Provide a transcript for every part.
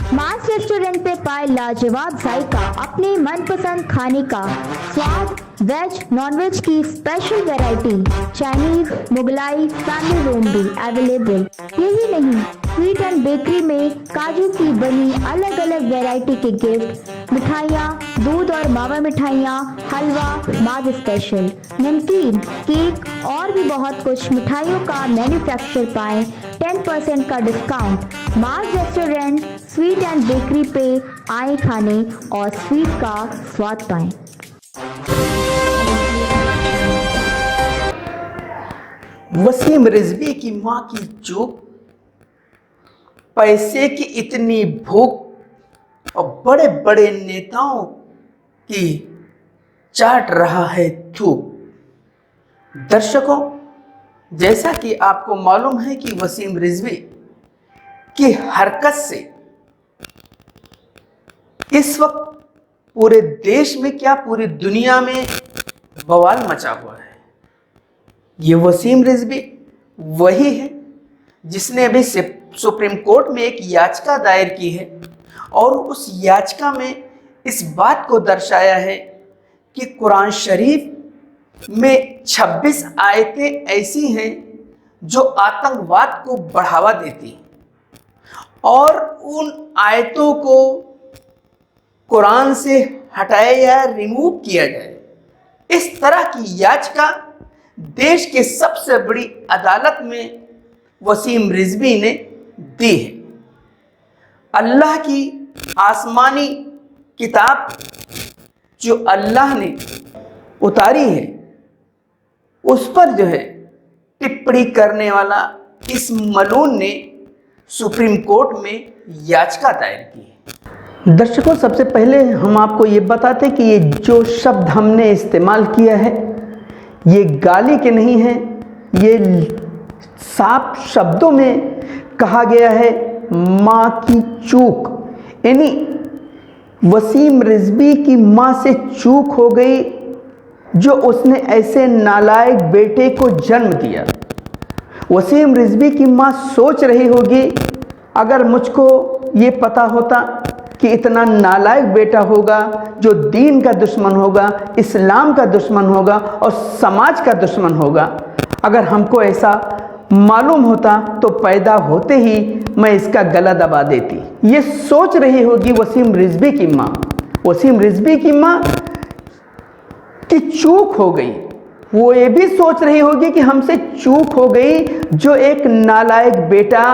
मास restaurant पे पाए लाजवाब जायका, अपने मनपसंद खाने का स्वाद, वेज नॉनवेज की special variety, Chinese, Mughlai, family room भी अवेलेबल। यही नहीं, स्वीट एंड बेकरी में काजू की बनी अलग अलग वैरायटी के गिफ्ट, मिठाइयाँ, दूध और मावा मिठाइयाँ, हलवा, माद स्पेशल, नमकीन, केक और भी बहुत कुछ मिठाइयों का मैन्युफैक्चर पाएं 10% का discount. Mass restaurant sweet and bakery पे आए खाने और स्वीट का स्वाद पाएं। वसीम रिजवी की मां की चूक, पैसे की इतनी भूख और बड़े बड़े नेताओं की चाट रहा है थूक। दर्शकों, जैसा कि आपको मालूम है कि वसीम रिजवी की हरकत से इस वक्त पूरे देश में क्या पूरी दुनिया में बवाल मचा हुआ है। ये वसीम रिजवी वही है जिसने अभी सुप्रीम कोर्ट में एक याचिका दायर की है और उस याचिका में इस बात को दर्शाया है कि कुरान शरीफ में 26 आयतें ऐसी हैं जो आतंकवाद को बढ़ावा देती हैं और उन आयतों को कुरान से हटाया या रिमूव किया जाए। इस तरह की याचिका देश के सबसे बड़ी अदालत में वसीम रिजवी ने दी है। अल्लाह की आसमानी किताब जो अल्लाह ने उतारी है उस पर जो है टिप्पणी करने वाला इस मलून ने सुप्रीम कोर्ट में याचिका दायर की है। दर्शकों, सबसे पहले हम आपको ये बताते कि ये जो शब्द हमने इस्तेमाल किया है ये गाली के नहीं है, ये साफ शब्दों में कहा गया है माँ की चूक, यानी वसीम रिजवी की माँ से चूक हो गई जो उसने ऐसे नालायक बेटे को जन्म दिया। वसीम रिजवी की माँ सोच रही होगी, अगर मुझको ये पता होता कि इतना नालायक बेटा होगा जो दीन का दुश्मन होगा, इस्लाम का दुश्मन होगा और समाज का दुश्मन होगा, अगर हमको ऐसा मालूम होता तो पैदा होते ही मैं इसका गला दबा देती। ये सोच रही होगी वसीम रिजवी की माँ। वसीम रिजवी की माँ की चूक हो गई। वो ये भी सोच रही होगी कि हमसे चूक हो गई जो एक नालायक बेटा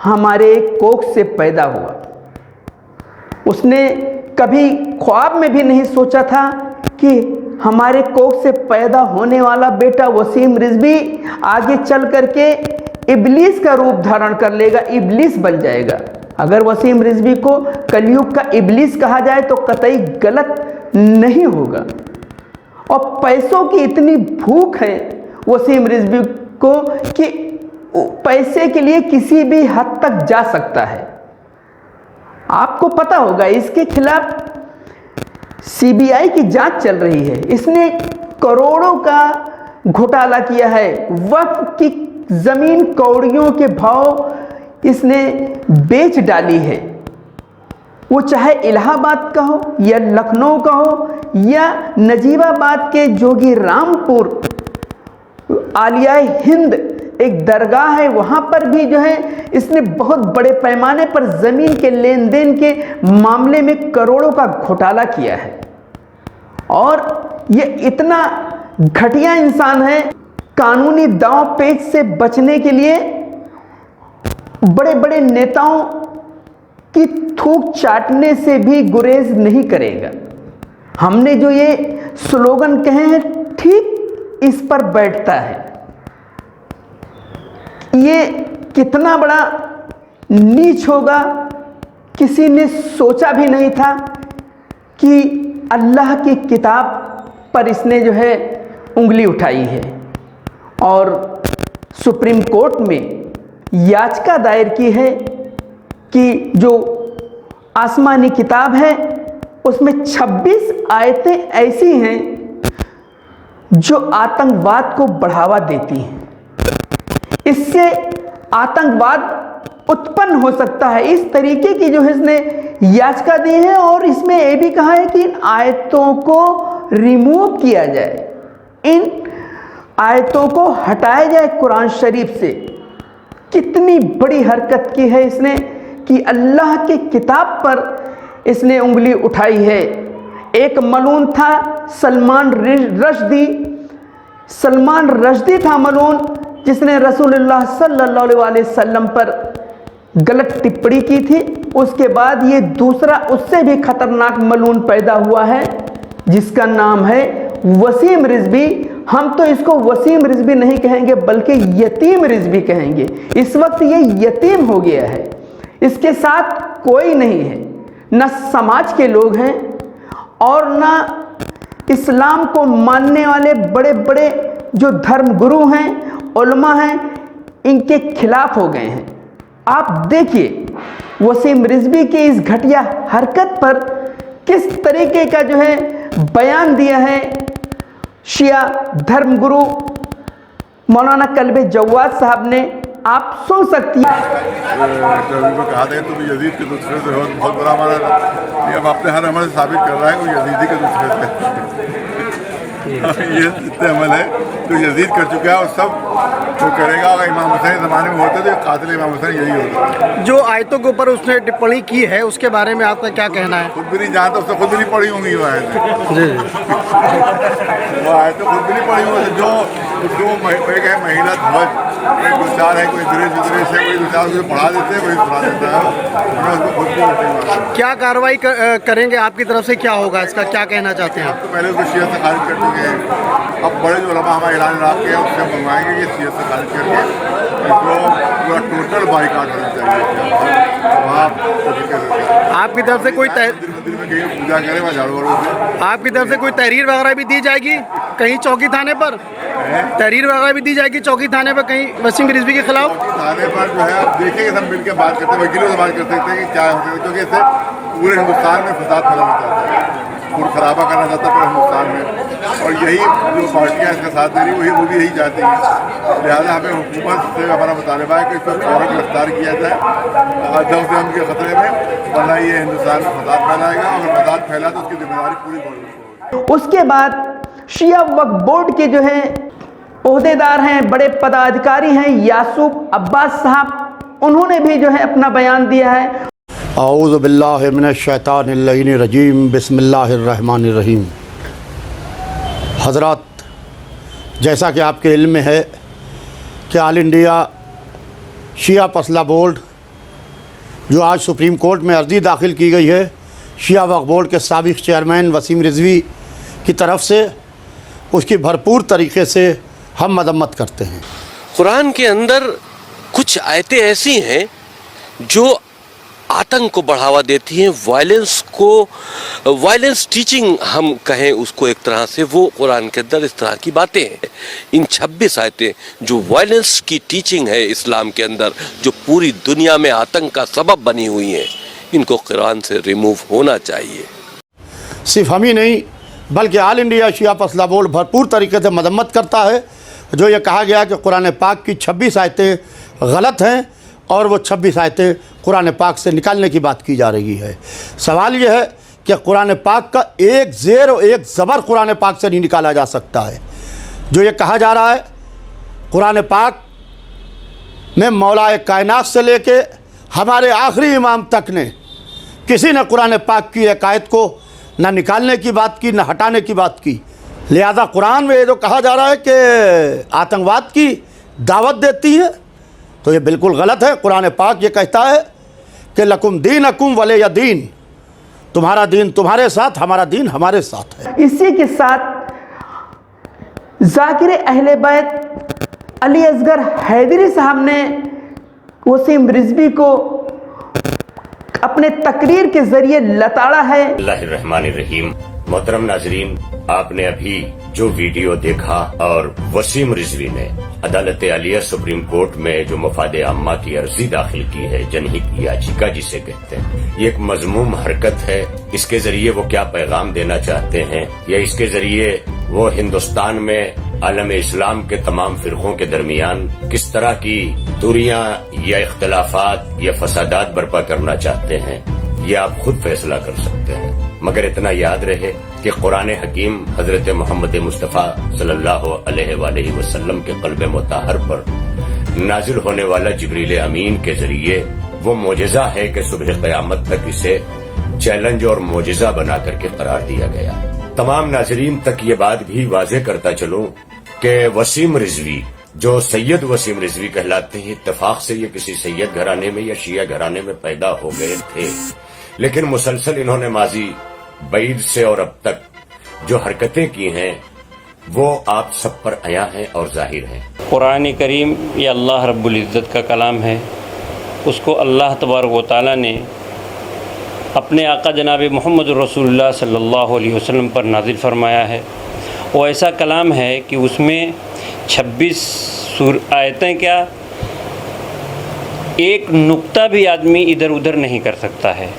हमारे कोख से पैदा हुआ। उसने कभी ख्वाब में भी नहीं सोचा था कि हमारे कोख से पैदा होने वाला बेटा वसीम रिजवी आगे चल करके इब्लीस का रूप धारण कर लेगा, इब्लीस बन जाएगा। अगर वसीम रिजवी को कलयुग का इब्लीस कहा जाए तो कतई गलत नहीं होगा। और पैसों की इतनी भूख है वसीम रिजवी को कि पैसे के लिए किसी भी हद तक जा सकता है। आपको पता होगा इसके खिलाफ सीबीआई की जांच चल रही है। इसने करोड़ों का घोटाला किया है। वक्फ की जमीन कौड़ियों के भाव इसने बेच डाली है। वो चाहे इलाहाबाद का हो या लखनऊ का हो या नजीबाबाद के जोगी रामपुर आलियाए हिंद एक दरगाह है, वहाँ पर भी जो है इसने बहुत बड़े पैमाने पर ज़मीन के लेन देन के मामले में करोड़ों का घोटाला किया है। और ये इतना घटिया इंसान है, कानूनी दांव पेच से बचने के लिए बड़े बड़े नेताओं की थूक चाटने से भी गुरेज नहीं करेगा। हमने जो ये स्लोगन कहे हैं ठीक इस पर बैठता है। ये कितना बड़ा नीच होगा, किसी ने सोचा भी नहीं था कि अल्लाह की किताब पर इसने जो है उंगली उठाई है और सुप्रीम कोर्ट में याचिका दायर की है कि जो आसमानी किताब है उसमें 26 आयतें ऐसी हैं जो आतंकवाद को बढ़ावा देती हैं। इससे आतंकवाद उत्पन्न हो सकता है। इस तरीके की जो है इसने याचिका दी है और इसमें यह भी कहा है कि इन आयतों को रिमूव किया जाए, इन आयतों को हटाया जाए कुरान शरीफ से। कितनी बड़ी हरकत की है इसने कि अल्लाह की किताब पर इसने उंगली उठाई है। एक मलून था सलमान रश्दी था मलून, जिसने रसूलुल्लाह सल्लल्लाहु अलैहि वसल्लम पर गलत टिप्पणी की थी। उसके बाद ये दूसरा उससे भी खतरनाक मलून पैदा हुआ है जिसका नाम है वसीम रिजवी। हम तो इसको वसीम रिजवी नहीं कहेंगे बल्कि यतीम रिजवी कहेंगे। इस वक्त ये यतीम हो गया है, इसके साथ कोई नहीं है, न समाज के लोग हैं और न इस्लाम को मानने वाले बड़े बड़े जो धर्मगुरु हैं, उलमा हैं, इनके खिलाफ हो गए हैं। आप देखिए वसीम रिजवी की इस घटिया हरकत पर किस तरीके का जो है बयान दिया है शिया धर्मगुरु मौलाना कल्बे जवाद साहब ने। आप सुन सकती हैं। कहा था तुम यजीद के दूसरे से हो, बहुत बुरा माना था। ये अब अपने हर अमल से साबित कर रहा है वो यजीदी के दूसरे से। ये जितने अमल है जो यजीद कर चुका है और सब वो करेगा। अगर इमाम हुसैन के ज़माने में होते तो कातिल इमाम हुसैन यही होता। जो आयतों के ऊपर उसने टिप्पणी की है उसके बारे में आपका क्या कहना है? खुद भी नहीं जानता, उसने खुद भी नहीं पढ़ी होंगी वो आयतें। जी वो आयतें खुद भी नहीं पढ़ी होंगी। जो एक है महिला ध्वज, कोई दो चार है, कोई विदेश है, कोई दो चार उसे पढ़ा देते हैं, वही पढ़ा देता है, उन्हें उसको खुद भी नहीं। क्या कार्रवाई करेंगे आपकी तरफ से, क्या होगा इसका, क्या कहना चाहते हैं? तो पहले उसको शिया से खारिज कर चुके हैं। अब बड़े जो उलमा हमारे ईरान इराक के हैं उससे मंगवाएंगे कि शिया से खारिज करके इसको पूरा टोटल बाइकाट करना चाहिए। आपकी तरफ से कोई पूजा करे वहाँ झाड़ू वाड़ू से। आपकी तरफ से कोई तहरीर वगैरह भी दी जाएगी कहीं चौकी थाने पर? तहरीर वगैरह भी दी जाएगी चौकी थाने पर कहीं वसीम रिजवी के खिलाफ? थाने पर जो है आप देखेंगे, सब मिलकर बात करते हैं, वकीलों से बात कर सकते हैं कि क्या होता है, क्योंकि इससे पूरे हिंदुस्तान में फसाद फैलाना चाहता है, खून खराबा करना चाहता है पूरे हिंदुस्तान में। और यही जो पार्टियाँ इसका साथ दे रही वो भी यही चाहती हैं। लिहाजा हमें हुकूमत से हमारा मुतालबा है कि इसको फौरन गिरफ्तार किया जाए जब से हम के खतरे में, वरना ये हिंदुस्तान में फसाद फैलाएगा। अगर फसाद फैला तो उसकी जिम्मेदारी पूरी गवर्नमेंट को होगी। उसके बाद शिया वक्फ बोर्ड के जो हैं ओहदेदार हैं, बड़े पदाधिकारी हैं, यासूब अब्बास साहब, उन्होंने भी जो है अपना बयान दिया है। औज़ु बिल्लाहि मिनश शैतानिर रजीम, बिस्मिल्लाहिर रहमानिर रहीम। हज़रात, जैसा कि आपके इल्म में है कि ऑल इंडिया शिया फसला बोर्ड जो आज सुप्रीम कोर्ट में अर्ज़ी दाखिल की गई है शिया वक्फ बोर्ड के साबिक़ चेयरमैन वसीम रिजवी की तरफ से, उसकी भरपूर तरीके से हम मदम्मत करते हैं। कुरान के अंदर कुछ आयतें ऐसी हैं जो आतंक को बढ़ावा देती हैं, वायलेंस टीचिंग हम कहें उसको एक तरह से, वो कुरान के अंदर इस तरह की बातें हैं। इन 26 आयतें जो वायलेंस की टीचिंग है इस्लाम के अंदर, जो पूरी दुनिया में आतंक का सबब बनी हुई हैं, इनको कुरान से रिमूव होना चाहिए। सिर्फ हम ही नहीं बल्कि ऑल इंडिया शिया फसला बोर्ड भरपूर तरीके से मदम्मत करता है जो ये कहा गया कि कुरान पाक की 26 आयतें गलत हैं और वो 26 आयतें कुरान पाक से निकालने की बात की जा रही है। सवाल ये है कि कुरान पाक का एक ज़ेर और एक ज़बर कुरान पाक से नहीं निकाला जा सकता है। जो ये कहा जा रहा है कुरान पाक में मौलाए कायनात से लेके हमारे आखिरी इमाम तक ने किसी ने कुरान पाक की एक आयत को ना निकालने की बात की, ना हटाने की बात की। लिहाजा कुरान में ये जो कहा जा रहा है कि आतंकवाद की दावत देती है, तो ये बिल्कुल गलत है। कुरान पाक ये कहता है कि लकुम दीनकुम वलिय दीन, तुम्हारा दीन तुम्हारे साथ, हमारा दीन हमारे साथ है। इसी के साथ जाकिर अहले बैत अली असगर हैदरी साहब ने वसीम रिजवी को अपने तकरीर के जरिए लताड़ा है। बिस्मिल्लाहिर्रहमानिर्रहीम। मोहतरम नाजरीन, आपने अभी जो वीडियो देखा और वसीम रिजवी ने अदालत आलिया सुप्रीम कोर्ट में जो मफाद आम्मा की अर्जी दाखिल की है, जनहित याचिका जिसे कहते हैं, ये एक मजमूम हरकत है। इसके जरिए वो क्या पैगाम देना चाहते हैं या इसके जरिए वो हिंदुस्तान में आलम इस्लाम के तमाम फिरकों के दरमियान किस तरह की दूरियां या इख्तलाफात या फसादात बर्पा करना चाहते हैं, ये आप खुद फैसला कर सकते हैं। मगर इतना याद रहे कि कुरान हकीम हजरत मोहम्मद मुस्तफ़ा सल्लल्लाहु अलैहि वसल्लम के क़ल्ब मुताहर पर नाजिल होने वाला जिब्रील अमीन के जरिए वो मोजिज़ा है कि सुबह क़यामत तक इसे चैलेंज और मोजिज़ा बना करके करार दिया गया। तमाम नाज़रीन तक ये बात भी वाज़ेह करता चलूं कि वसीम रिजवी जो सैयद वसीम रिजवी कहलाते हैं, इत्तेफाक से ये किसी सैयद घराने में या शिया घराने में पैदा हो गए थे, लेकिन मुसलसल इन्होंने माजी बैद से और अब तक जो हरकतें की हैं वो आप सब पर आया है और जाहिर है। कुरान करीम ये अल्लाह रब्बुल इज़्ज़त का कलाम है। उसको अल्लाह तबारक व तआला ने अपने आका जनाब मोहम्मद रसूलुल्लाह सल्लल्लाहु अलैहि वसल्लम पर नाजिल फरमाया है। वो ऐसा कलाम है कि उसमें 26 आयतें क्या एक नुक्ता भी आदमी इधर उधर नहीं कर सकता है।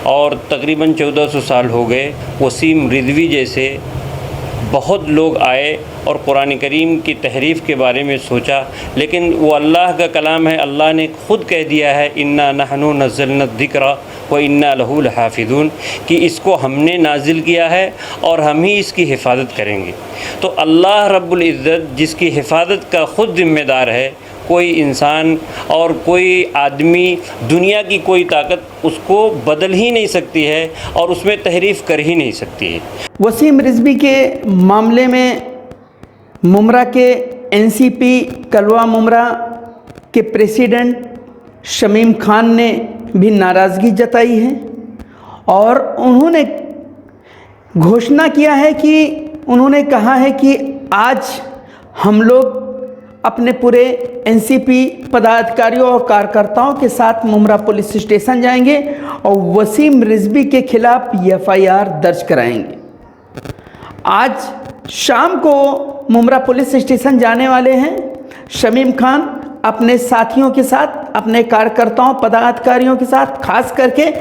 और तकरीबन 1400 साल हो गए वसीम रिजवी जैसे बहुत लोग आए और कुरान करीम की तहरीफ़ के बारे में सोचा, लेकिन वो अल्लाह का कलाम है। अल्लाह ने ख़ुद कह दिया है इन्ना नहनु नज़्ज़लना ज़िक्रा व इन्ना लहू लहाफ़िज़ून, कि इसको हमने नाजिल किया है और हम ही इसकी हिफाजत करेंगे। तो अल्लाह रब्बुल इज़्ज़त जिसकी हिफाजत का ख़ुद ज़िम्मेदार है, कोई इंसान और कोई आदमी, दुनिया की कोई ताकत उसको बदल ही नहीं सकती है और उसमें तहरीफ़ कर ही नहीं सकती है। वसीम रिजवी के मामले में मुमरा के एनसीपी कलवा मुमरा के प्रेसिडेंट शमीम खान ने भी नाराज़गी जताई है और उन्होंने घोषणा किया है कि उन्होंने कहा है कि आज हम लोग अपने पूरे एनसीपी पदाधिकारियों और कार्यकर्ताओं के साथ मुमरा पुलिस स्टेशन जाएंगे और वसीम रिजवी के खिलाफ एफआईआर दर्ज कराएंगे। आज शाम को मुमरा पुलिस स्टेशन जाने वाले हैं शमीम खान अपने साथियों के साथ, अपने कार्यकर्ताओं पदाधिकारियों के साथ, खास करके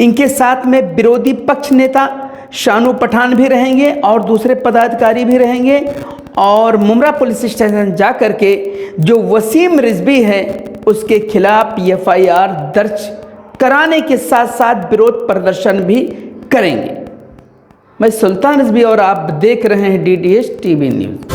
इनके साथ में विरोधी पक्ष नेता शानू पठान भी रहेंगे और दूसरे पदाधिकारी भी रहेंगे और मुमरा पुलिस स्टेशन जा कर के जो वसीम रिजवी है उसके खिलाफ एफआईआर दर्ज कराने के साथ साथ विरोध प्रदर्शन भी करेंगे। मैं सुल्तान रिजवी और आप देख रहे हैं डीडीएच टीवी न्यूज़।